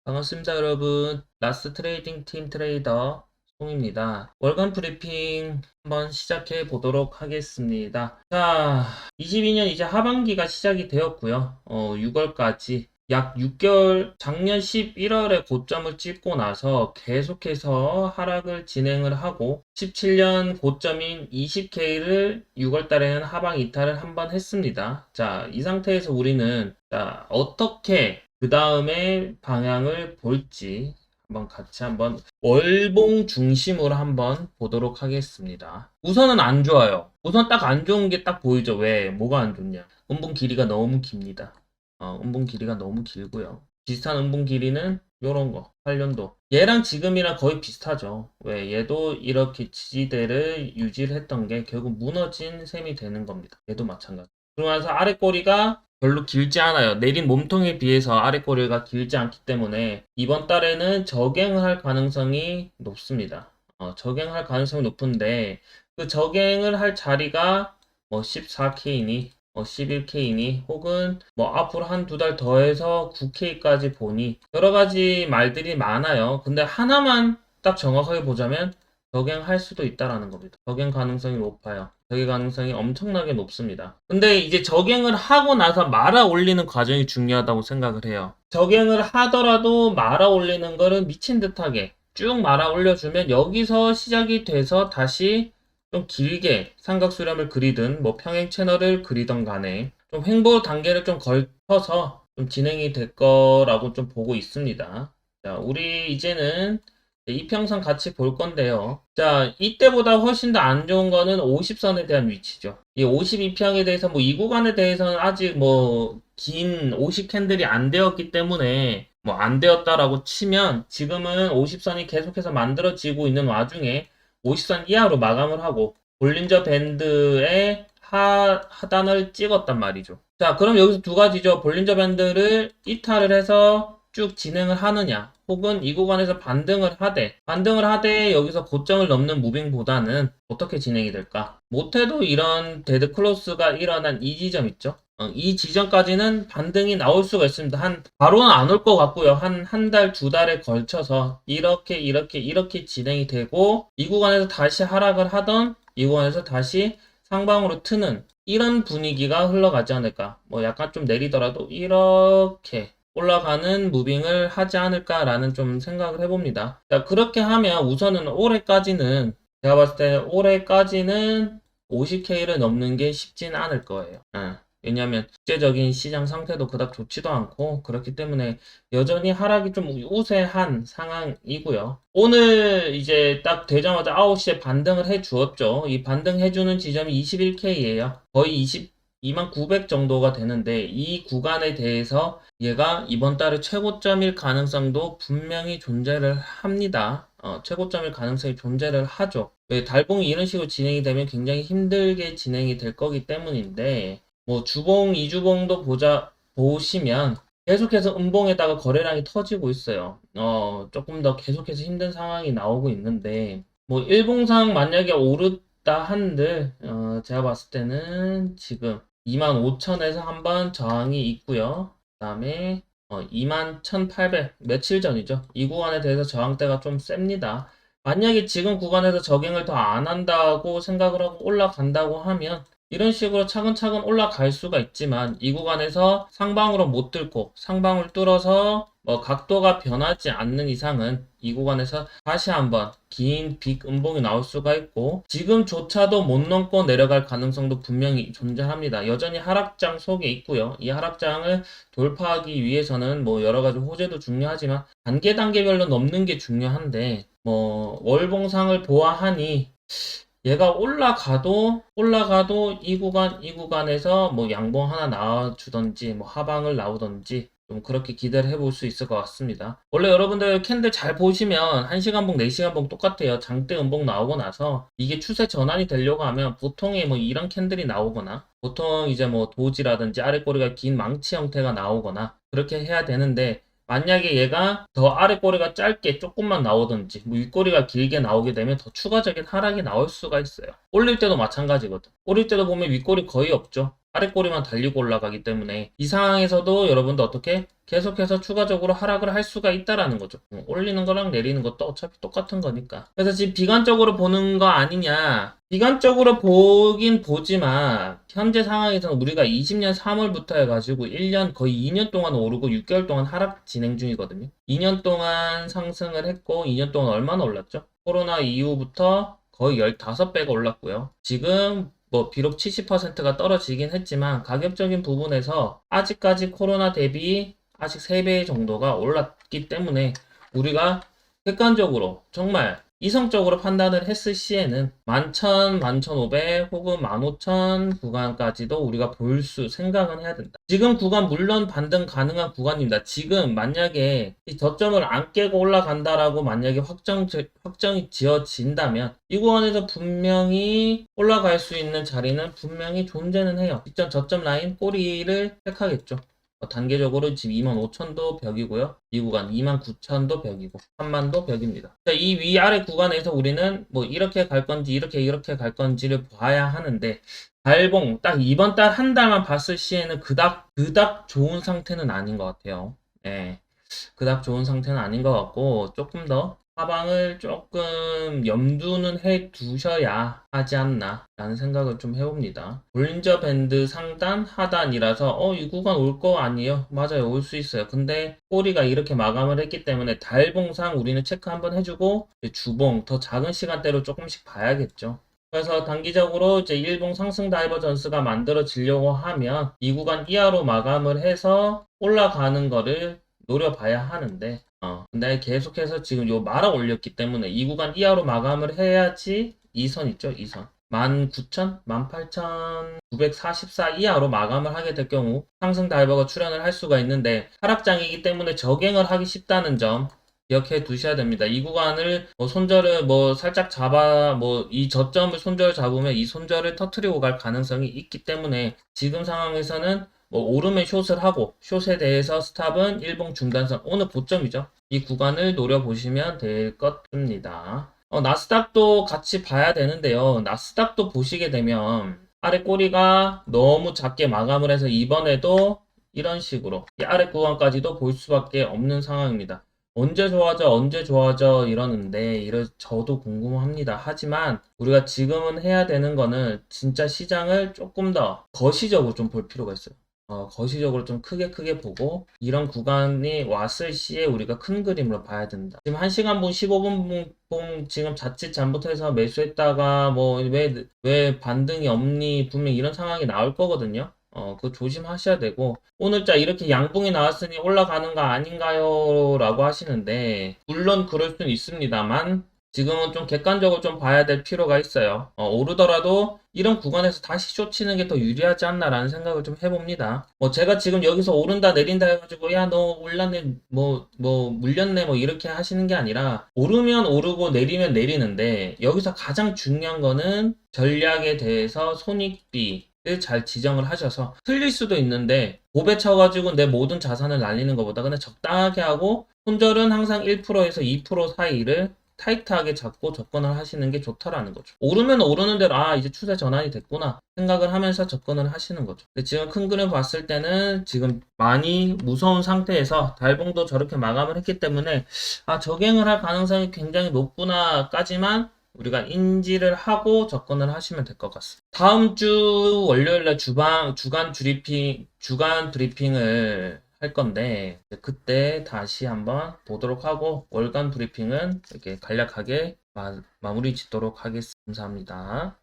반갑습니다, 여러분. 라스 트레이딩 팀 트레이더 송입니다. 월간 브리핑 한번 시작해 보도록 하겠습니다. 자, 22년 이제 하반기가 시작이 되었고요. 6월까지 약 6개월, 작년 11월에 고점을 찍고 나서 계속해서 하락을 진행을 하고 17년 고점인 20K를 6월 달에는 하방 이탈을 한번 했습니다. 자, 이 상태에서 우리는 어떻게 그 다음에 방향을 볼지 한번 월봉 중심으로 한번 보도록 하겠습니다. 우선은 안 좋아요. 우선 딱 안 좋은 게 딱 보이죠. 왜? 뭐가 안 좋냐? 음봉 길이가 너무 깁니다. 음봉 길이가 너무 길고요. 비슷한 음봉 길이는 요런 거, 8년도. 얘랑 지금이랑 거의 비슷하죠. 왜? 얘도 이렇게 지지대를 유지를 했던 게 결국 무너진 셈이 되는 겁니다. 얘도 마찬가지. 그러면서 아래 꼬리가 별로 길지 않아요. 내린 몸통에 비해서 아래 꼬리가 길지 않기 때문에 이번 달에는 저갱을 할 가능성이 높습니다. 저갱할 가능성이 높은데 그 저갱을 할 자리가 뭐 14K니 11K니 혹은 뭐 앞으로 한 두 달 더해서 9K까지 보니 여러 가지 말들이 많아요. 근데 하나만 딱 정확하게 보자면 저갱할 수도 있다라는 겁니다. 저갱 가능성이 높아요. 저갱 가능성이 엄청나게 높습니다. 근데 이제 저갱을 하고 나서 말아 올리는 과정이 중요하다고 생각을 해요. 저갱을 하더라도 말아 올리는 거를 미친 듯하게 쭉 말아 올려주면 여기서 시작이 돼서 다시 좀 길게 삼각수렴을 그리든 뭐 평행 채널을 그리던 간에 좀 횡보 단계를 좀 걸쳐서 좀 진행이 될 거라고 좀 보고 있습니다. 자, 우리 이제는 이평선 같이 볼 건데요. 자, 이때보다 훨씬 더 안 좋은 거는 50선에 대한 위치죠. 이 52평에 대해서 뭐 이 구간에 대해서는 아직 뭐 긴 50 캔들이 안 되었기 때문에 뭐 안 되었다라고 치면 지금은 50선이 계속해서 만들어지고 있는 와중에 50선 이하로 마감을 하고 볼린저 밴드의 하단을 찍었단 말이죠. 자, 그럼 여기서 두 가지죠. 볼린저 밴드를 이탈을 해서 쭉 진행을 하느냐, 혹은 이 구간에서 반등을 하되 여기서 고점을 넘는 무빙보다는 어떻게 진행이 될까? 못해도 이런 데드 클로스가 일어난 이 지점 있죠? 이 지점까지는 반등이 나올 수가 있습니다. 바로는 안 올 것 같고요. 한 달, 두 달에 걸쳐서 이렇게 진행이 되고, 이 구간에서 다시 하락을 하던, 이 구간에서 다시 상방으로 트는, 이런 분위기가 흘러가지 않을까. 뭐 약간 좀 내리더라도 이렇게 올라가는 무빙을 하지 않을까라는 좀 생각을 해봅니다. 자, 그렇게 하면 우선은 올해까지는, 제가 봤을 때 올해까지는 50K를 넘는 게 쉽진 않을 거예요. 왜냐하면 국제적인 시장 상태도 그닥 좋지도 않고 그렇기 때문에 여전히 하락이 좀 우세한 상황이고요. 오늘 이제 딱 되자마자 9시에 반등을 해 주었죠. 이 반등해주는 지점이 21K예요. 거의 22만 900 정도가 되는데 이 구간에 대해서 얘가 이번 달에 최고점일 가능성도 분명히 존재를 합니다. 최고점일 가능성이 존재를 하죠. 왜 달봉이 이런 식으로 진행이 되면 굉장히 힘들게 진행이 될 거기 때문인데 뭐 주봉, 이주봉도 보시면 계속해서 음봉에다가 거래량이 터지고 있어요. 조금 더 계속해서 힘든 상황이 나오고 있는데 뭐 일봉상 만약에 오르다 한들 제가 봤을 때는 지금 25,000에서 한번 저항이 있고요. 그 다음에 21,800 며칠 전이죠. 이 구간에 대해서 저항대가 좀 셉니다. 만약에 지금 구간에서 저갱을 더 안 한다고 생각을 하고 올라간다고 하면 이런 식으로 차근차근 올라갈 수가 있지만 이 구간에서 상방으로 못 뚫고 상방을 뚫어서 뭐 각도가 변하지 않는 이상은 이 구간에서 다시 한번 긴 빅 음봉이 나올 수가 있고 지금조차도 못 넘고 내려갈 가능성도 분명히 존재합니다. 여전히 하락장 속에 있고요. 이 하락장을 돌파하기 위해서는 뭐 여러 가지 호재도 중요하지만 단계별로 넘는 게 중요한데 뭐 월봉상을 보아하니 얘가 올라가도 이 구간에서 뭐 양봉 하나 나와주던지 뭐 하방을 나오던지 좀 그렇게 기대를 해볼 수 있을 것 같습니다. 원래 여러분들 캔들 잘 보시면 1시간봉, 4시간봉 똑같아요. 장대 음봉 나오고 나서 이게 추세 전환이 되려고 하면 보통의 뭐 이런 캔들이 나오거나 보통 이제 뭐 도지라든지 아래 꼬리가 긴 망치 형태가 나오거나 그렇게 해야 되는데 만약에 얘가 더 아래 꼬리가 짧게 조금만 나오든지 뭐 윗꼬리가 길게 나오게 되면 더 추가적인 하락이 나올 수가 있어요. 올릴 때도 마찬가지거든. 올릴 때도 보면 윗꼬리 거의 없죠. 아래 꼬리만 달리고 올라가기 때문에 이 상황에서도 여러분도 어떻게 계속해서 추가적으로 하락을 할 수가 있다라는 거죠. 올리는 거랑 내리는 것도 어차피 똑같은 거니까. 그래서 지금 비관적으로 보는 거 아니냐. 비관적으로 보긴 보지만 현재 상황에서는 우리가 20년 3월부터 해가지고 1년 거의 2년 동안 오르고 6개월 동안 하락 진행 중이거든요. 2년 동안 상승을 했고 2년 동안 얼마나 올랐죠? 코로나 이후부터 거의 15배가 올랐고요. 지금 뭐 비록 70%가 떨어지긴 했지만 가격적인 부분에서 아직까지 코로나 대비 아직 3배 정도가 올랐기 때문에 우리가 객관적으로 정말 이성적으로 판단을 했을 시에는 11,000, 11,500 혹은 15,000 구간까지도 우리가 생각은 해야 된다. 지금 구간 물론 반등 가능한 구간입니다. 지금 만약에 이 저점을 안 깨고 올라간다라고 만약에 확정이 지어진다면 이 구간에서 분명히 올라갈 수 있는 자리는 분명히 존재는 해요. 직전 저점 라인 꼬리를 택하겠죠. 단계적으로 지금 25,000도 벽이고요. 이 구간 29,000도 벽이고 3만도 벽입니다. 자, 이 위아래 구간에서 우리는 뭐 이렇게 갈 건지 이렇게 갈 건지를 봐야 하는데 달봉 딱 이번 달 한 달만 봤을 시에는 그닥 좋은 상태는 아닌 것 같아요. 네. 그닥 좋은 상태는 아닌 것 같고 조금 더 하방을 조금 염두는 해 두셔야 하지 않나 라는 생각을 좀 해봅니다. 볼린저 밴드 상단 하단이라서 이 구간 올 거 아니에요? 맞아요, 올 수 있어요. 근데 꼬리가 이렇게 마감을 했기 때문에 달봉상 우리는 체크 한번 해주고 주봉 더 작은 시간대로 조금씩 봐야겠죠. 그래서 단기적으로 이제 일봉 상승 다이버전스가 만들어지려고 하면 이 구간 이하로 마감을 해서 올라가는 거를 노려봐야 하는데 근데 계속해서 지금 요 말아 올렸기 때문에 이 구간 이하로 마감을 해야지 2선 있죠, 2선 19,000, 18,944 이하로 마감을 하게 될 경우 상승 다이버가 출현을 할 수가 있는데 하락장이기 때문에 저갱을 하기 쉽다는 점 기억해 두셔야 됩니다. 이 구간을 손절을 살짝 잡아 이 저점을 손절 잡으면 이 손절을 터트리고 갈 가능성이 있기 때문에 지금 상황에서는 오르면 숏을 하고 숏에 대해서 스탑은 일봉 중단선 오늘 고점이죠. 이 구간을 노려보시면 될 것 같습니다. 나스닥도 같이 봐야 되는데요. 나스닥도 보시게 되면 아래 꼬리가 너무 작게 마감을 해서 이번에도 이런 식으로 이 아래 구간까지도 볼 수밖에 없는 상황입니다. 언제 좋아져 이러는데 저도 궁금합니다. 하지만 우리가 지금은 해야 되는 거는 진짜 시장을 조금 더 거시적으로 좀 볼 필요가 있어요. 거시적으로 좀 크게 보고 이런 구간이 왔을 시에 우리가 큰 그림으로 봐야 된다. 지금 1시간 분 15분 분 지금 자칫 잘못해서 매수했다가 왜 반등이 없니 분명 이런 상황이 나올 거거든요. 그거 조심하셔야 되고 오늘자 이렇게 양봉이 나왔으니 올라가는 거 아닌가요? 라고 하시는데 물론 그럴 수는 있습니다만 지금은 좀 객관적으로 좀 봐야 될 필요가 있어요. 오르더라도 이런 구간에서 다시 숏 치는 게 더 유리하지 않나라는 생각을 좀 해봅니다. 제가 지금 여기서 오른다 내린다 해가지고 야 너 올랐네 물렸네 이렇게 하시는 게 아니라 오르면 오르고 내리면 내리는데 여기서 가장 중요한 거는 전략에 대해서 손익비를 잘 지정을 하셔서 틀릴 수도 있는데 고배 쳐가지고 내 모든 자산을 날리는 것보다 그냥 적당하게 하고 손절은 항상 1%에서 2% 사이를 타이트하게 잡고 접근을 하시는 게 좋다라는 거죠. 오르면 오르는 대로 이제 추세 전환이 됐구나 생각을 하면서 접근을 하시는 거죠. 근데 지금 큰 그림 봤을 때는 지금 많이 무서운 상태에서 달봉도 저렇게 마감을 했기 때문에 저갱을 할 가능성이 굉장히 높구나까지만 우리가 인지를 하고 접근을 하시면 될 것 같습니다. 다음 주 월요일날 주간 브리핑을 할 건데 그때 다시 한번 보도록 하고 월간 브리핑은 이렇게 간략하게 마무리 짓도록 하겠습니다. 감사합니다.